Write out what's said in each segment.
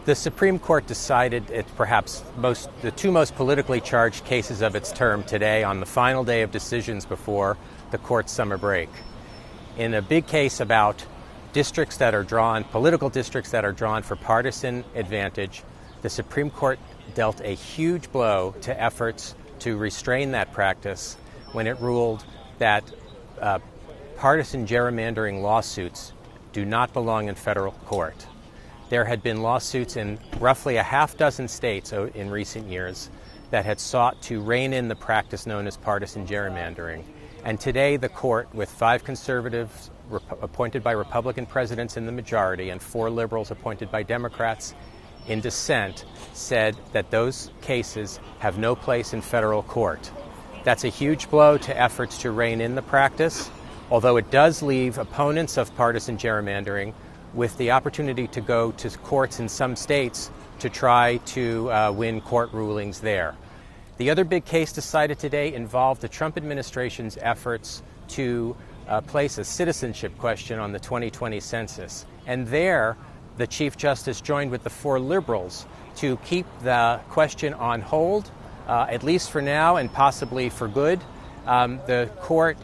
The Supreme Court decided perhaps the two most politically charged cases of its term today on the final day of decisions before the court's summer break. In a big case about political districts that are drawn for partisan advantage, the Supreme Court dealt a huge blow to efforts to restrain that practice when it ruled that partisan gerrymandering lawsuits do not belong in federal court. There had been lawsuits in roughly a half dozen states in recent years that had sought to rein in the practice known as partisan gerrymandering. And today the court, with 5 conservatives appointed by Republican presidents in the majority and 4 liberals appointed by Democrats in dissent, said that those cases have no place in federal court. That's a huge blow to efforts to rein in the practice, although it does leave opponents of partisan gerrymandering with the opportunity to go to courts in some states to try to win court rulings there. The other big case decided today involved the Trump administration's efforts to place a citizenship question on the 2020 census. And there, the Chief Justice joined with the 4 liberals to keep the question on hold, at least for now and possibly for good. The court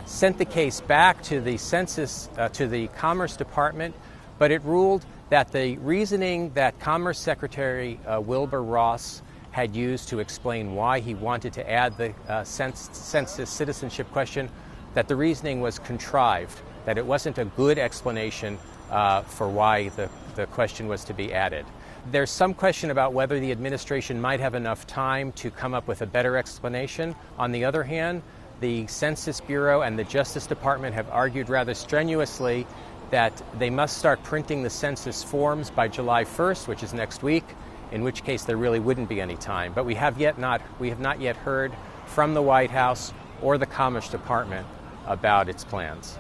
sent the case back to the Census, to the Commerce Department, but it ruled that the reasoning that Commerce Secretary Wilbur Ross had used to explain why he wanted to add the census citizenship question, that the reasoning was contrived, that it wasn't a good explanation for why the question was to be added. There's some question about whether the administration might have enough time to come up with a better explanation. On the other hand, the Census Bureau and the Justice Department have argued rather strenuously that they must start printing the census forms by July 1st, which is next week, in which case there really wouldn't be any time. But we have not yet heard from the White House or the Commerce Department about its plans.